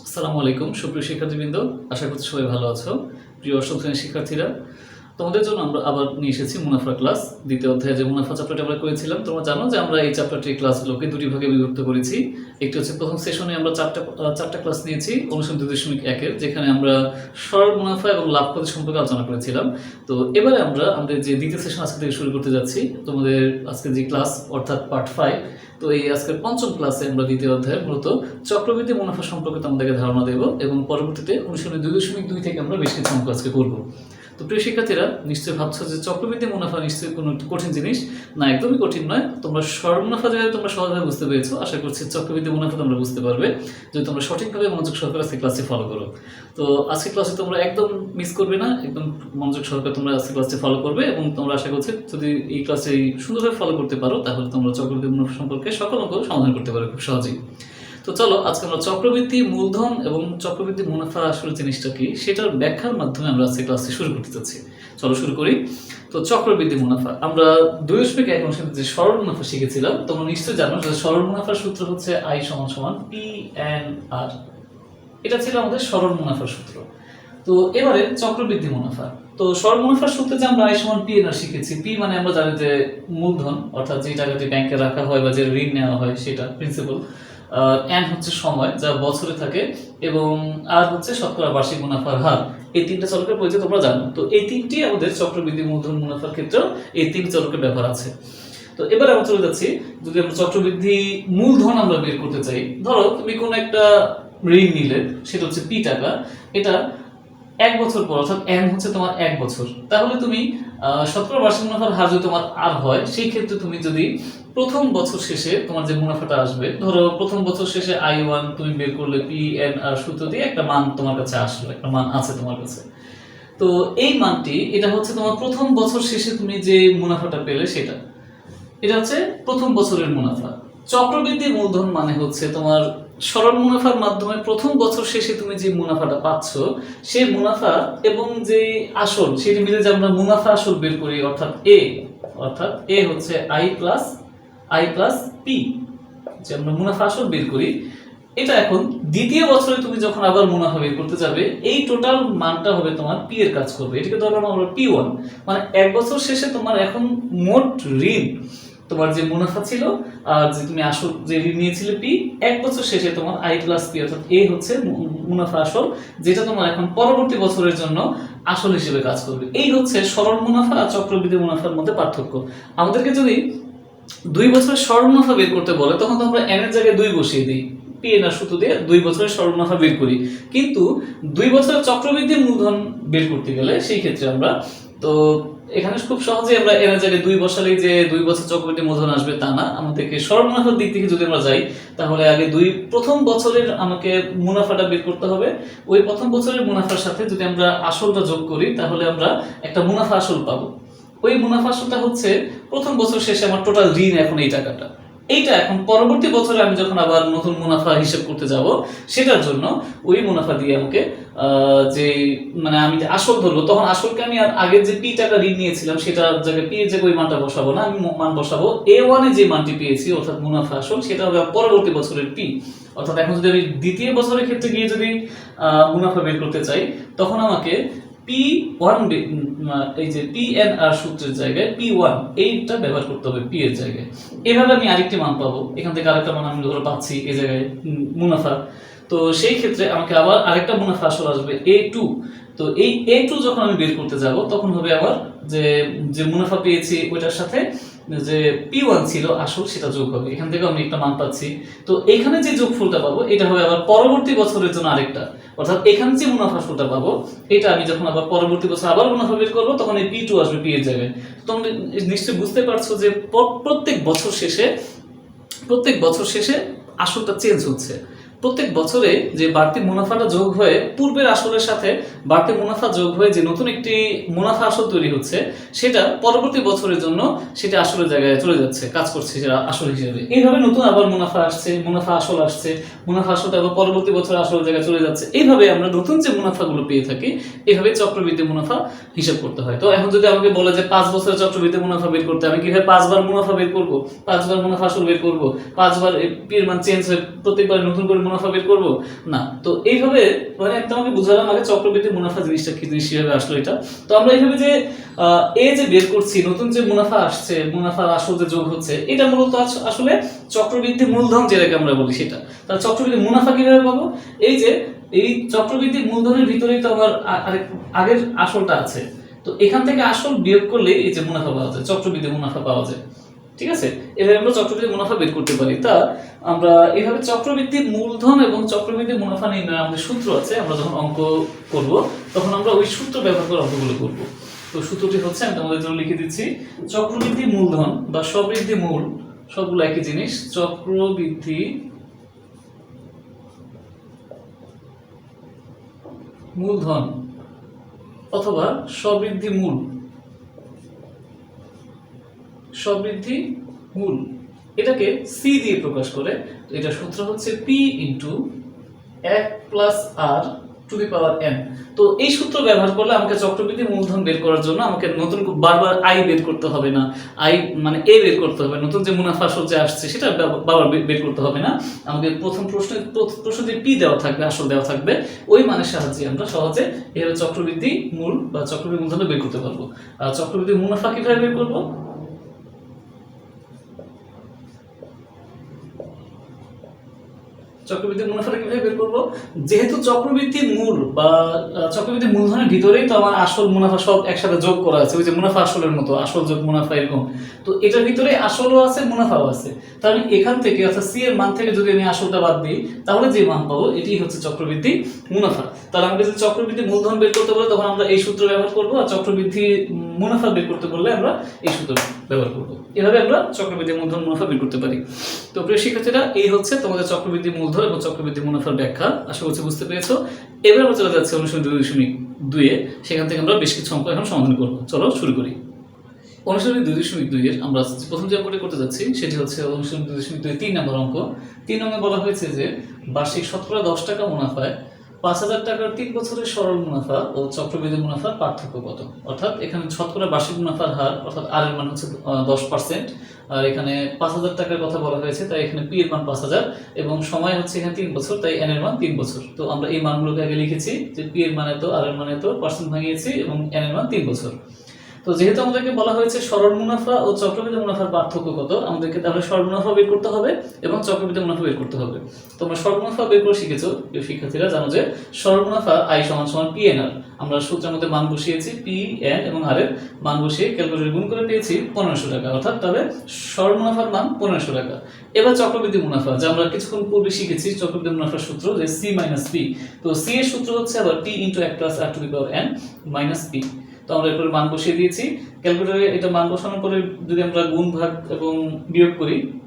আসসালামু আলাইকুম সুপ্রিয় শিক্ষার্থীবৃন্দ, আশা করছি সবাই ভালো আছো। প্রিয় অষ্টম শ্রেণীর শিক্ষার্থীরা, তোমাদের জন্য আমরা আবার নিয়ে এসেছি মুনাফার ক্লাস। দ্বিতীয় অধ্যায়ে যে মুনাফা চ্যাপ্টারটি আমরা করেছিলাম, তোমরা জানো যে আমরা এই চ্যাপ্টারটির ক্লাসগুলোকে দুটি ভাগে বিভক্ত করেছি। একটি হচ্ছে প্রথম সেশনে আমরা চারটা ক্লাস নিয়েছি অনুশীলন 2.1-এর, যেখানে আমরা সরল মুনাফা এবং লাভ ক্ষতি সম্পর্কে আলোচনা করেছিলাম। তো এবারে আমরা আমাদের যে দ্বিতীয় সেশন আজকে থেকে শুরু করতে যাচ্ছি, তোমাদের আজকে যে ক্লাস অর্থাৎ পার্ট 5। তো এই আজকের পঞ্চম ক্লাসে আমরা দ্বিতীয় অধ্যায়ে মূলত চক্রবৃদ্ধি মুনাফা সম্পর্কে তোমাদেরকে ধারণা দেব এবং পরবর্তীতে অনুশীলনী 2.2 থেকে আমরা বেশ কিছু অঙ্ক আজকে করবো। তো প্রিয় শিক্ষার্থীরা, নিশ্চয়ই ভাবছো যে চক্রবৃদ্ধি মুনাফা নিশ্চয়ই কোনো কঠিন জিনিস না। একদমই কঠিন নয়। তোমরা সরল মুনাফা যেভাবে তোমরা সহজভাবে বুঝতে পেরেছো, আশা করছি চক্রবৃদ্ধি মুনাফা তোমরা বুঝতে পারবে যদি তোমরা সঠিকভাবে মনোযোগ সহকারে আজকে ক্লাসটি ফলো করো। তো আজকে ক্লাসে তোমরা একদম মিস করবে না, একদম মনোযোগ সহকারে তোমরা আজকে ক্লাসটি ফলো করবে এবং তোমরা আশা করছি যদি এই ক্লাসে সুন্দরভাবে ফলো করতে পারো, তাহলে তোমরা চক্রবৃদ্ধি মুনাফা সম্পর্কে সকল অঙ্ক সমাধান করতে পারো খুব সহজেই। তো চলো আজকে আমরা চক্রবৃদ্ধি মূলধন এবং চক্রবৃদ্ধি মুনাফা আসলে জিনিসটা কি সেটার ব্যাখ্যার মাধ্যমে আমরা আজকে ক্লাসটি শুরু করতে চাচ্ছি। চলো শুরু করি। তো চক্রবৃদ্ধি মুনাফা আমরা 2.1 অনুসারে যে সরল মুনাফা শিখেছিলাম, তোমরা নিশ্চয়ই জানো যে সরল মুনাফার সূত্র হচ্ছে I = P/N/R। এটা ছিল আমাদের সরল মুনাফার সূত্র। তো এবারে চক্রবৃদ্ধি মুনাফা। তো সরল মুনাফার সূত্রে যে আমরা I = P/N/R শিখেছি, P মানে আমরা জানি যে মূলধন, অর্থাৎ যে টাকাটি ব্যাংকে রাখা হয় বা যে ঋণ নেওয়া হয় সেটা প্রিন্সিপাল, এন হচ্ছে সময় যা বছরে থাকে, এবং আর হচ্ছে শতকরা বার্ষিক মুনাফার হার। এই তিনটা চলকের পরিচয় তোমরা জানো। তো এই তিনটি আমাদের চক্রবৃদ্ধি মূলধন মুনাফার ক্ষেত্রেও এই তিন চলকের ব্যবহার আছে। তো এবার আমরা চলে যাচ্ছি, যদি আমরা চক্রবৃদ্ধি মূলধন আমরা বের করতে চাই, ধরো তুমি কোন একটা ঋণ নিলে, সেটা হচ্ছে পি টাকা, এটা 1 বছর পর, অর্থাৎ এন হচ্ছে তোমার 1 বছর, তাহলে তুমি শতকরা বার্ষিক মুনাফার হার যদি তোমার আর হয়, সেই ক্ষেত্রে তুমি যদি প্রথম বছর শেষে তোমার যে মুনাফাটা আসবে, ধরো প্রথম বছর শেষে I1 তুমি বের করলে P/N/R সূত্র দিয়ে একটা মান তোমার কাছে আসলো, একটা মান আছে তোমার কাছে। তো এই মানটি, এটা হচ্ছে তোমার প্রথম বছর শেষে তুমি যে মুনাফাটা পেলে সেটা, এটা হচ্ছে প্রথম বছরের মুনাফা। চক্রবৃদ্ধি মূলধন মানে হচ্ছে তোমার সরল মুনাফার মাধ্যমে প্রথম বছর শেষে তুমি যে মুনাফাটা পাচ্ছ, সেই মুনাফা এবং যে আসল, সেটা মিলে যে আমরা মুনাফা আসল বের করি, অর্থাৎ এ হচ্ছে I প্লাস পি, যে আমরা মুনাফা আসল বের করি। এটা এখন দ্বিতীয় বছরে তুমি যখন আবার মুনাফা বের করতে যাবে, এই টোটাল মানটা হবে তোমার পি এর কাজ করবে। এটাকে ধরলাম আমরা P1, মানে 1 বছর শেষে তোমার এখন মোট ঋণ, তোমার যে মুনাফা ছিল আর যে তুমি আসল যে ঋণ নিয়েছিলে পি, 1 বছর শেষে তোমার I প্লাস পি, অর্থাৎ এ হচ্ছে মুনাফা আসল, যেটা তোমার এখন পরবর্তী বছরের জন্য আসল হিসেবে কাজ করবে। এই হচ্ছে সরল মুনাফা আর চক্রবৃদ্ধি মুনাফার মধ্যে পার্থক্য। আমাদেরকে যদি 2 বছরের সরল মুনাফা বের করতে বলে, তখন তো আমরা এন এর জায়গায় 2 বসিয়ে দিই, P/N/R সূত্র দিয়ে 2 বছরের সরল মুনাফা বের করি। কিন্তু 2 বছরের চক্রবৃদ্ধি মূলধন বের করতে গেলে সেই ক্ষেত্রে আমরা, তো এখানে খুব সহজেই আমরা এর জায়গায় 2 বসালেই যে 2 বছর চক্রবৃদ্ধি মূলধন আসবে তা না। আমাদেরকে সরল মুনাফার দিক থেকে যদি আমরা যাই, তাহলে আগে প্রথম বছরের আমাকে মুনাফাটা বের করতে হবে। ওই প্রথম বছরের মুনাফার সাথে যদি আমরা আসলটা যোগ করি, তাহলে আমরা একটা মুনাফা আসল পাবো। ওই মুনাফা আসলটা হচ্ছে প্রথম বছর শেষে আমার টোটাল ঋণ এখন এই টাকাটা। এইটা এখন পরবর্তী বছরে আমি যখন আবার নতুন মুনাফা হিসাব করতে যাব, সেটার জন্য ওই মুনাফা দিয়ে আমাকে যে মানে আমি যে আসল ধরবো, তখন আসলকে আমি আর আগের যে পি টাকা ঋণ নিয়েছিলাম সেটার জায়গায় পি এর জায়গায় ওই মানটা বসাবো না, আমি মান বসাবো A1 এ যে মানটি পেয়েছি, অর্থাৎ মুনাফা আসল, সেটা হবে পরবর্তী বছরের পি। অর্থাৎ এখন যদি আমি দ্বিতীয় বছরের ক্ষেত্রে গিয়ে যদি মুনাফা বের করতে চাই, তখন আমাকে P1, এই যে P/N/R সূত্রের জায়গায় P1 এইটা ব্যবহার করতে হবে পি এর জায়গায়। এভাবে আমি আরেকটি মান পাবো, এখান থেকে আরেকটা মান আমি ধরে পাচ্ছি এই জায়গায় মুনাফা। তো সেই ক্ষেত্রে আমাকে আবার আরেকটা মুনাফা আসল আসবে A2। তো এই A2 যখন আমি বের করতে যাব, তখন হবে আবার যে মুনাফা পেয়েছি ওইটার সাথে যে P1 ছিল আসল, সেটা যোগ হবে। এখান থেকে আমি একটা মান পাচ্ছি। তো এখানে যে যোগফলটা পাবো, এটা হবে আবার পরবর্তী বছরের জন্য আরেকটা, অর্থাৎ এখানে যে মুনাফা আসলটা পাবো, এটা আমি যখন আবার পরবর্তী বছর আবার মুনাফা বের করবো, তখন এই P2 আসবে পি এর জায়গায়। তোমরা নিশ্চয়ই বুঝতে পারছো যে প্রত্যেক বছর শেষে আসলটা চেঞ্জ হচ্ছে। প্রত্যেক বছরে যে বাড়তি মুনাফাটা যোগ হয়ে পূর্বের আসলের সাথে বাড়তি মুনাফা যোগ হয়ে যে নতুন একটি মুনাফা আসল তৈরি হচ্ছে, সেটা পরবর্তী বছরের জন্য সেটা আসলের জায়গায় চলে যাচ্ছে, কাজ করছে সেটা আসল হিসেবে। এইভাবে নতুন আবার মুনাফা আসছে, মুনাফা আসল আসছে, মুনাফা আসলটা আবার পরবর্তী বছর আসলের জায়গায় চলে যাচ্ছে। এইভাবে আমরা নতুন যে মুনাফাগুলো পেয়ে থাকি, এইভাবে চক্রবৃদ্ধি মুনাফা হিসাব করতে হয়। তো এখন যদি আমাকে বলে যে 5 বছরের চক্রবৃদ্ধি মুনাফা বের করতে, আমি কিভাবে 5 বার মুনাফা বের করবো, 5 বার মুনাফা আসল বের করবো, 5 বার পি এর মান চেঞ্জ হয়ে প্রত্যেকবার নতুন করে মুনাফা বের করবো না। তো এইভাবে মানে একদম আমি বুঝালাম আগে চক্রবৃদ্ধি মুনাফা জিনিসটা কি জিনিস, কিভাবে আসলো এটা। তো আমরা এইভাবে যে এই যে বের করছি, নতুন যে মুনাফা আসছে, মুনাফার আসল যে যোগ হচ্ছে, এটা মূলত আসলে চক্রবৃদ্ধি মূলধন যেটাকে আমরা বলি সেটা। তাহলে চক্রবৃদ্ধি মুনাফা কিভাবে পাবো? এই যে এই চক্রবৃদ্ধি মূলধনের ভিতরেই তো আমার আগের আসলটা আছে, তো এখান থেকে আসল বিয়োগ করলে এই যে মুনাফা পাওয়া যায়, চক্রবৃদ্ধি মুনাফা পাওয়া যায়। ঠিক আছে, এভাবে আমরা চক্রবৃদ্ধি মুনাফা বের করতে পারি। তা আমরা এইভাবে চক্রবৃদ্ধি মূলধন এবং চক্রবৃদ্ধি মুনাফা নির্ণয় আমাদের সূত্র আছে, আমরা যখন অঙ্ক করব তখন আমরা ওই সূত্র ব্যবহার করে অঙ্কগুলো করব। তো সূত্রটি হচ্ছে, আমি তোমাদের জন্য লিখে দিচ্ছি, চক্রবৃদ্ধি মূলধন বা সবৃদ্ধি মূল, সবগুলো একই জিনিস, চক্রবৃদ্ধি মূলধন অথবা সবৃদ্ধি মূল, সবৃদ্ধি মূল এটাকে সি দিয়ে প্রকাশ করে। এটা সূত্র হচ্ছে P into 1 plus R to the power N. তো এই সূত্র ব্যবহার করলে আমাকে চক্রবৃদ্ধি মূলধন বের করার জন্য আমাকে নতুন বারবার আই বের করতে হবে না, আই মানে এ বের করতে হবে, নতুন যে মুনাফা আসল যে আসছে সেটা বারবার বের করতে হবে না। আমাদের প্রথম প্রশ্ন যে পি দেওয়া থাকবে, আসল দেওয়া থাকবে, ওই মানের সাহায্যে আমরা সহজে এভাবে চক্রবৃদ্ধি মূল বা চক্রবৃদ্ধি মূলধন বের করতে পারবো। আর চক্রবৃদ্ধি মুনাফা কিভাবে বের করবো? চক্রবৃদ্ধি মুনাফাটা কিভাবে বের করবো? যেহেতু চক্রবৃদ্ধি মূল বা চক্রবৃদ্ধি মূলধনের ভিতরেই তো আমার আসল মুনাফা সব একসাথে যোগ করা আছে, ওই যে মুনাফা আসলের মতো, আসল যোগ মুনাফা এরকম। তো এটার ভিতরে আসলও আছে, মুনাফাও আছে। তাহলে এখান থেকে অর্থাৎ সি এর মান থেকে যদি আমি আসলটা বাদ দিই, তাহলে যে মান পাবো এটি হচ্ছে চক্রবৃদ্ধি মুনাফা। তাহলে আমাকে যদি চক্রবৃদ্ধি মূলধন বের করতে বলে তখন আমরা এই সূত্র ব্যবহার করবো, আর চক্রবৃদ্ধি মুনাফা বের করতে বললে আমরা এই সূত্র ব্যবহার করবো। এভাবে আমরা চক্রবৃদ্ধি মূলধন মুনাফা বের করতে পারি। তো প্রিয় শিক্ষার্থীরা, এই হচ্ছে তোমাদের চক্রবৃদ্ধি মূলধন এবং চক্রবৃদ্ধি মুনাফার ব্যাখ্যা। আশা করছি বুঝতে পেরেছো। এবার আমরা চলে যাচ্ছি অনুশীলন 2.2 এ। সেখান থেকে আমরা বেশ কিছু অঙ্ক এখন সমাধান করবো। চলো শুরু করি। অনুশীলনী 2.2 এর আমরা প্রথম যে অঙ্কটি করতে যাচ্ছি সেটি হচ্ছে অনুশীলনী 2.2 3 নম্বর অঙ্ক। 3 নম্বরে বলা হয়েছে যে বার্ষিক শতকরা 10 টাকা মুনাফায় 5,000 টাকার 3 বছরের সরল মুনাফা ও চক্রবৃদ্ধি মুনাফার পার্থক্য কত। অর্থাৎ এখানে শতকরা বার্ষিক মুনাফার হার, অর্থাৎ আর এর মান হচ্ছে 10%, আর এখানে 5,000 টাকার কথা বলা হয়েছে, তাই এখানে পি এর মান 5,000 এবং সময় হচ্ছে এখানে 3 বছর, তাই এন এর মান 3 বছর। তো আমরা এই মানগুলোকে আগে লিখেছি যে পি এর মান এত, আর এর মান এত, পার্সেন্ট ভাঙিয়েছি এবং এন এর মান 3 বছর। তো যেহেতু আমাদেরকে বলা হয়েছে সরল মুনাফা ও চক্রবৃদ্ধি মুনাফার পার্থক্য কত, আমাদেরকে তাহলে সরল মুনাফা বের করতে হবে এবং চক্রবৃদ্ধি মুনাফা বের করতে হবে। তোমরা সরল মুনাফা বের করে শিখেছো, শিক্ষার্থীরা জানো যে সরল মুনাফা আই সমান সমান পি এন আর। আমরা সূত্রের মধ্যে মান বসিয়েছি পি এন এবং আর এর মান বসিয়ে ক্যালকুলেটরে গুণ করে পেয়েছি 1500 টাকা, অর্থাৎ তাহলে সরল মুনাফার মান 1500 টাকা। এবার চক্রবৃদ্ধি মুনাফা, যা আমরা কিছুক্ষণ পূর্বে শিখেছি, চক্রবৃদ্ধি মুনাফার সূত্র যে সি মাইনাস পি। তো সি এর সূত্র হচ্ছে আবার P into 1 plus R to the power N minus P. তো আমরা এরপরে মান বসিয়ে দিয়েছি ক্যালকুলেটরে। এটা মান বসানোর পরে যদি আমরা গুণ ভাগ এবং বিয়োগ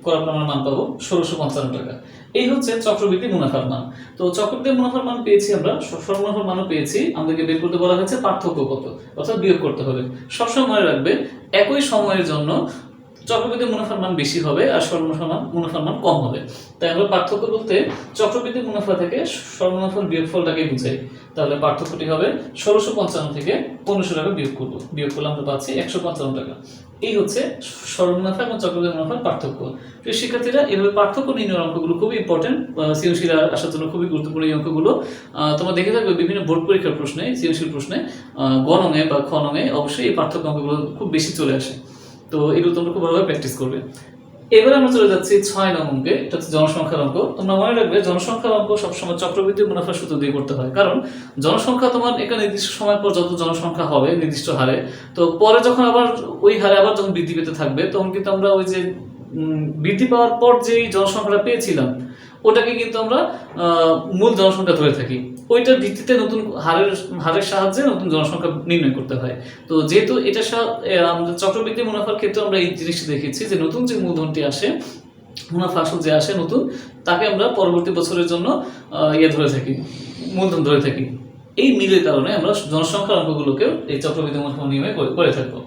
করার পর আমরা মান পাবো 1655 টাকা। এই হচ্ছে চক্রবৃদ্ধি মুনাফার মান। তো চক্রবৃদ্ধি মুনাফার মান পেয়েছি আমরা, সরল মুনাফার মানও পেয়েছি, আমাদেরকে বের করতে বলা হয়েছে পার্থক্য কত, অর্থাৎ বিয়োগ করতে হবে। সবসময় মনে রাখবে একই সময়ের জন্য চক্রবৃদ্ধি মুনাফার মান বেশি হবে আর সরল মুনাফার মান কম হবে। তাই আমরা পার্থক্য বলতে চক্রবৃদ্ধি মুনাফা থেকে সরল মুনাফার বিয়োগফলটাকে বুঝাই। তাহলে পার্থক্যটি হবে 1655 থেকে 1500 টাকা বিয়োগ করব, বিয়োগ করলে আমরা পাচ্ছি 155 টাকা। এই হচ্ছে সরল মুনাফা এবং চক্রবৃদ্ধি মুনাফার পার্থক্য। প্রিয় শিক্ষার্থীরা, এভাবে পার্থক্য নির্ণয়ের অঙ্কগুলো খুবই ইম্পর্টেন্ট, সৃজনশীল আসার জন্য খুবই গুরুত্বপূর্ণ এই অঙ্কগুলো। তোমরা দেখে থাকবে বিভিন্ন বোর্ড পরীক্ষার প্রশ্নে, সৃজনশীল প্রশ্নে গ নঙে বা খ নঙে অবশ্যই এই পার্থক্য অঙ্কগুলো খুব বেশি চলে আসে। তো এগুলো তোমরা খুব ভালোভাবে প্র্যাকটিস করবে। এবারে আমরা চলে যাচ্ছি 6 নং অঙ্কে। এটা হচ্ছে জনসংখ্যার অঙ্ক। তোমরা মনে রাখবে জনসংখ্যার অঙ্ক সবসময় চক্রবৃদ্ধি মুনাফার সূত্র দিয়ে করতে হয়, কারণ জনসংখ্যা তোমার একটা নির্দিষ্ট সময় পর যত জনসংখ্যা হবে নির্দিষ্ট হারে, তো পরে যখন আবার ওই হারে আবার যখন বৃদ্ধি পেতে থাকবে তখন কিন্তু আমরা ওই যে বৃদ্ধি পাওয়ার পর যেই জনসংখ্যাটা পেয়েছিলাম ওটাকে কিন্তু আমরা মূল জনসংখ্যা ধরে থাকি। ওইটার ভিত্তিতে নতুন হারের সাহায্যে নতুন জনসংখ্যা নির্ণয় করতে হয়। তো যেহেতু এটা আমাদের চক্রবৃদ্ধি মুনাফার ক্ষেত্রে আমরা এই জিনিসটা দেখেছি যে নতুন যে মূলধনটি আসে, মুনাফা আসল যে আসে নতুন, তাকে আমরা পরবর্তী বছরের জন্য ধরে থাকি, মূলধন ধরে থাকি। এই মিলের কারণে আমরা জনসংখ্যার অঙ্কগুলোকেও এই চক্রবৃদ্ধি মুনাফা নিয়মে করে থাকবো।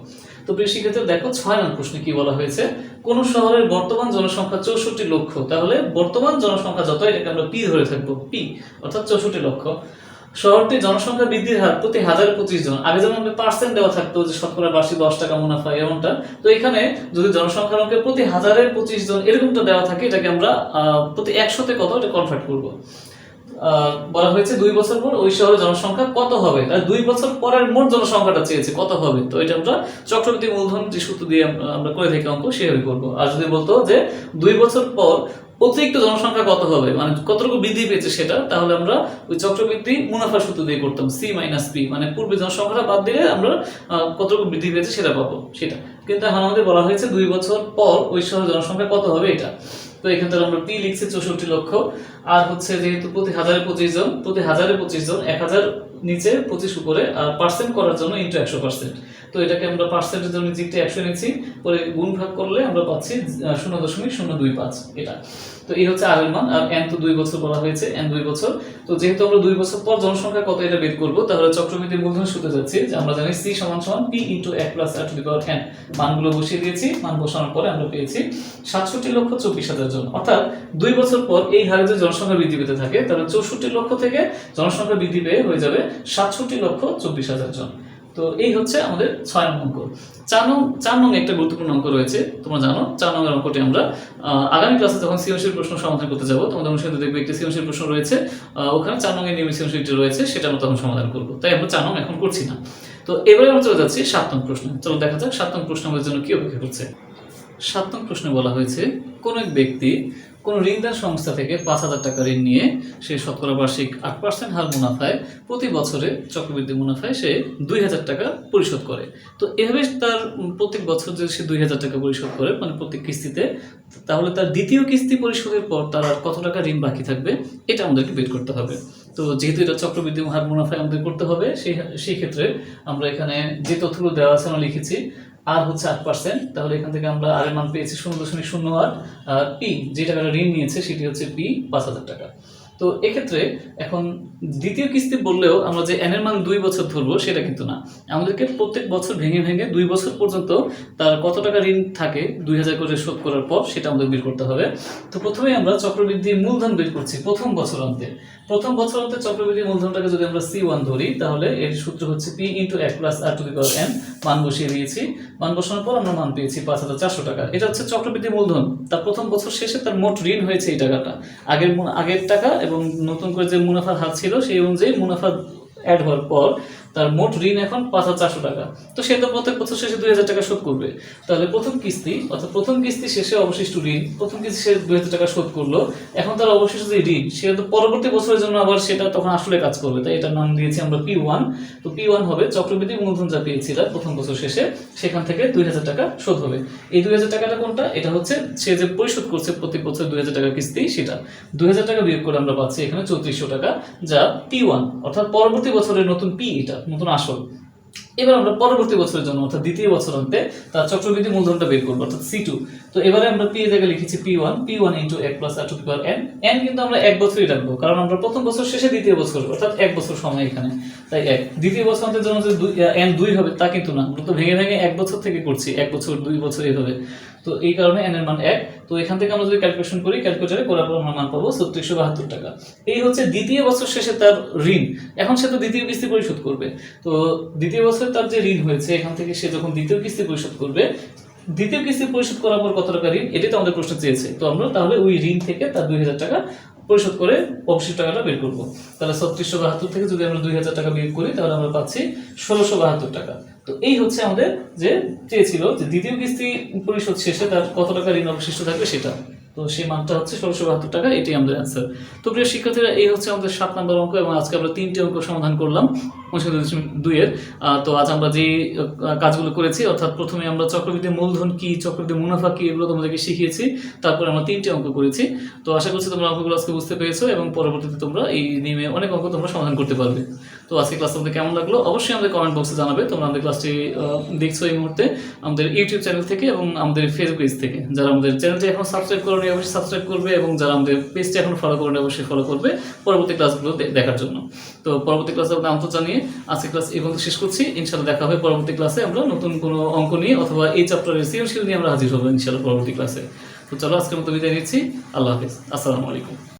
তো প্রিয় শিক্ষার্থীরা দেখো 6 নং প্রশ্নে কি বলা হয়েছে, কোন শহরের বর্তমান জনসংখ্যা 64 লক্ষ। তাহলে বর্তমান জনসংখ্যা যত, এটাকে আমরা পি ধরে থাকবো, পি অর্থাৎ 64 লক্ষ। শহরটির জনসংখ্যা বৃদ্ধির হার প্রতি 1025 জন। আগে যেমন আমাদের পার্সেন্ট দেওয়া থাকতো যে শতকরা বার্ষিক 10 টাকা মুনাফা এমনটা, তো এখানে যদি জনসংখ্যার অঙ্কে প্রতি 1025 জন এরকমটা দেওয়া থাকে, এটাকে আমরা প্রতি 100-তে কত এটা কনভার্ট করব। বলা হয়েছে 2 বছর পর ওই শহরের জনসংখ্যা কত হবে, আর 2 বছর পরের মোট জনসংখ্যাটা চেয়েছে কত হবে। তো এটা আমরা চক্রবৃদ্ধি মূলধন যে সূত্র দিয়ে আমরা করে থাকি অঙ্ক সেভাবে করবো। আর যদি বলতো যে 2 বছর পর অতিরিক্ত জনসংখ্যা কত হবে, মানে কতটুকু বৃদ্ধি পেয়েছে সেটা, তাহলে আমরা ওই চক্রবৃদ্ধি মুনাফা সূত্র দিয়ে করতাম সি মাইনাস পি, মানে পূর্বে জনসংখ্যাটা বাদ দিলে আমরা কতটুকু বৃদ্ধি পেয়েছে সেটা পাবো সেটা। কিন্তু এখন আমাদের বলা হয়েছে 2 বছর পর ওই শহরের জনসংখ্যা কত হবে এটা। তো এখান থেকে আমরা পি লিখছি 64 লক্ষ, আর হচ্ছে যেহেতু প্রতি 1025 জন, প্রতি 1025 জন 1000 নিচে 25 উপরে, আর পার্সেন্ট করার জন্য ইনটু 100%। তো এটাকে আমরা পার্সেন্টের জন্য জিতে 100 নিচ্ছি, পরে গুণ ভাগ করলে আমরা পাচ্ছি 0.025 এটা। তো এই হচ্ছে আর এর মান। আর এন তো 2 বছর বলা হয়েছে, এন 2 বছর। তো যেহেতু আমরা 2 বছর পর জনসংখ্যা কত এটা বের করব, তাহলে চক্রবৃদ্ধি মূলধন সূত্রে যাচ্ছি যে আমরা জানি সি সমান সমান P into 1 plus R to the power n। মানগুলো বসিয়ে দিয়েছি, মান বসানোর পরে আমরা পেয়েছি 67,24,000 জন। অর্থাৎ 2 বছর পর এই হারে যদি জনসংখ্যা বৃদ্ধি পেতে থাকে, তাহলে 64 লক্ষ থেকে জনসংখ্যা বৃদ্ধি পেয়ে হয়ে যাবে 67,24,000 জন। তো এই হচ্ছে আমাদের 6 নং অঙ্ক। 4 নং একটা গুরুত্বপূর্ণ অঙ্ক রয়েছে, তোমরা জানো 4 নম্বর অঙ্কটি আমরা আগামী ক্লাসে যখন সৃজনশীল প্রশ্ন সমাধান করতে যাব, তোমাদের অনুসারে দেখবে একটি সৃজনশীল প্রশ্ন রয়েছে, ওখানে 4 নং এর নিয়মিত সৃজনশীলটি রয়েছে, সেটা আমরা তখন সমাধান করব। তাই আমরা 4 নং এখন করছি না। তো এবারে আমরা চলে যাচ্ছি 7 নং প্রশ্নে। চলো দেখা যাক 7 নং প্রশ্ন আমাদের জন্য কি অপেক্ষা করছে। 7 নং প্রশ্নে বলা হয়েছে কোন এক ব্যক্তি কোন ঋণদান সংস্থা থেকে 5,000 টাকা ঋণ নিয়ে সে শতকরা বার্ষিক 8% হার মুনাফায় প্রতি বছরে চক্রবৃদ্ধি মুনাফায় সে 2,000 টাকা পরিশোধ করে। তো এভাবে তার প্রত্যেক বছর যদি সে 2,000 টাকা পরিশোধ করে, মানে প্রত্যেক কিস্তিতে, তাহলে তার দ্বিতীয় কিস্তি পরিশোধের পর তার আর কত টাকা ঋণ বাকি থাকবে এটা আমাদেরকে বের করতে হবে। তো যেহেতু এটা চক্রবৃদ্ধি হার মুনাফায় আমাদের করতে হবে, সেই ক্ষেত্রে আমরা এখানে যে তথ্যগুলো দেওয়া আছে আমরা লিখেছি। আর হচ্ছে 8%, তাহলে এখান থেকে আমরা আর এর মান পেয়েছি 0.08, আর পি যে টাকাটা ঋণ নিয়েছে সেটি হচ্ছে পি 5,000 টাকা। তো এক্ষেত্রে এখন দ্বিতীয় কিস্তি বললেও আমরা যে এন এর মান 2 বছর ধরবো সেটা কিন্তু না, আমাদেরকে প্রত্যেক বছর ভেঙে ভেঙে 2 বছর পর্যন্ত তার কত টাকা ঋণ থাকে 2,000 করে শোধ করার পর সেটা আমাদের বের করতে হবে। তো প্রথমেই আমরা চক্রবৃদ্ধি মূলধন বের করছি প্রথম বছর অন্তে। প্রথম বছর অন্তে চক্রবৃদ্ধি মূলধনটাকে যদি আমরা C1 ধরি, তাহলে এর সূত্র হচ্ছে P into 1 plus R to the power n। মান বসিয়ে দিয়েছি, মান বসানোর পর আমরা মান পেয়েছি 5,400 টাকা। এটা হচ্ছে চক্রবৃদ্ধি মূলধন। তার প্রথম বছর শেষে তার মোট ঋণ হয়েছে এই টাকাটা, আগের টাকা এবং নতুন করে যে মুনাফার হার ছিল সেই অনুযায়ী মুনাফা অ্যাড হওয়ার পর তার মোট ঋণ এখন 5,400 টাকা। তো সে তো প্রত্যেক বছর শেষে 2,000 টাকা শোধ করবে। তাহলে প্রথম কিস্তি অর্থাৎ প্রথম কিস্তি শেষে অবশিষ্ট ঋণ, প্রথম কিস্তি সে 2,000 টাকা শোধ করলো, এখন তার অবশিষ্ট যে ঋণ সেটা তো পরবর্তী বছরের জন্য আবার সেটা তখন আসলে কাজ করবে, তাই এটার নাম দিয়েছি আমরা P1। তো P1 হবে চক্রবৃদ্ধি মূলধন যা পেয়েছিল প্রথম বছর শেষে, সেখান থেকে 2,000 টাকা শোধ হবে। এই 2,000 টাকাটা কোনটা? এটা হচ্ছে সে যে পরিশোধ করছে প্রত্যেক বছর 2,000 টাকা কিস্তি, সেটা 2,000 টাকা বিয়োগ করে আমরা পাচ্ছি এখানে 3,400 টাকা, যা P1 অর্থাৎ পরবর্তী বছরের নতুন পি, এটা নতুন আসল। এবার আমরা পরবর্তী বছরের জন্য অর্থাৎ দ্বিতীয় বছর অন্তে তার চক্রবৃদ্ধি মূলধনটা বের করবো অর্থাৎ C2। তো এবারে আমরা পি এর জায়গায় লিখেছি P1 into 1 plus R to the power n। n কিন্তু আমরা এক বছরই রাখবো, কারণ আমরা প্রথম বছর শেষে দ্বিতীয় বছর অর্থাৎ 1 বছর সময় এখানে, তাই 1। দ্বিতীয় বছর অন্তের জন্য যে n 2 হবে তা কিন্তু না, আমরা তো ভেঙে ভেঙে 1 বছর থেকে করছি, 1 বছর 2 বছর এইভাবে। তো এই কারণে n এর মান 1। তো এখান থেকে আমরা যদি ক্যালকুলেশন করি, ক্যালকুলেটরে করার পর আমরা মান পাবো 3672 টাকা। এই হচ্ছে দ্বিতীয় বছর শেষে তার ঋণ। এখন সে তো দ্বিতীয় কিস্তি পরিশোধ করবে, তো দ্বিতীয় বছরে তার যে ঋণ হয়েছে এখান থেকে সে যখন দ্বিতীয় কিস্তি পরিশোধ করবে, দ্বিতীয় কিস্তি পরিশোধ করার পর কত টাকা ঋণ, এটাই তো আমাদের প্রশ্ন চেয়েছে। তো আমরা তাহলে ওই ঋণ থেকে তার 2,000 টাকা পরিশোধ করে অবশিষ্ট টাকাটা বের করবো। তাহলে 3672 থেকে যদি আমরা 2,000 টাকা বিয়োগ করি, তাহলে আমরা পাচ্ছি 1,672 টাকা। তো এই হচ্ছে আমাদের যে চেয়েছিল যে দ্বিতীয় কিস্তি পরিশোধ শেষে তার কত টাকা ঋণ অবশিষ্ট থাকবে সেটা। তো সেই মানটা হচ্ছে 1,672 টাকা, এটাই আমাদের অ্যান্সার। তো প্রিয় শিক্ষার্থীরা, এই হচ্ছে আমাদের 7 নম্বর অঙ্ক, এবং আজকে আমরা 3টি অঙ্ক সমাধান করলাম 2 এর। তো আজ আমরা যে কাজগুলো করেছি, অর্থাৎ প্রথমে আমরা চক্রবৃদ্ধি মূলধন কি, চক্রবৃদ্ধি মুনাফা কি, এগুলো তোমাদেরকে শিখিয়েছি। তারপরে আমরা 3টি অঙ্ক করেছি। তো আশা করছি তোমরা অঙ্কগুলো আজকে বুঝতে পেরেছো, এবং পরবর্তীতে তোমরা এই নিয়মে অনেক অঙ্ক তোমরা সমাধান করতে পারবে। তো আজকে ক্লাস তোমাদের কেমন লাগলো অবশ্যই আমাদের কমেন্ট বক্সে জানাবে। তোমরা আমাদের ক্লাসটি দেখছো এই মুহূর্তে আমাদের ইউটিউব চ্যানেল থেকে এবং আমাদের ফেসবুক পেজ থেকে। যারা আমাদের চ্যানেলটি এখন সাবস্ক্রাইব করেনি অবশ্যই সাবস্ক্রাইব করবে, এবং যারা আমাদের পেজটি এখন ফলো করেনি অবশ্যই ফলো করবে পরবর্তী ক্লাসগুলো দেখার জন্য। তো পরবর্তী ক্লাসে আমরা আমন্ত্রণ জানিয়ে আজকে ক্লাস এই পর্যন্ত শেষ করছি। ইনশাআল্লাহ দেখা হবে পরবর্তী ক্লাসে, আমরা নতুন কোনো অঙ্ক নিয়ে অথবা এই চ্যাপ্টারের সৃজনশীল নিয়ে আমরা হাজির হবো ইনশাআল্লাহ পরবর্তী ক্লাসে। তো চলো আজকের মতো বিদায় নিচ্ছি। আল্লাহ হাফেজ, আসসালামু আলাইকুম।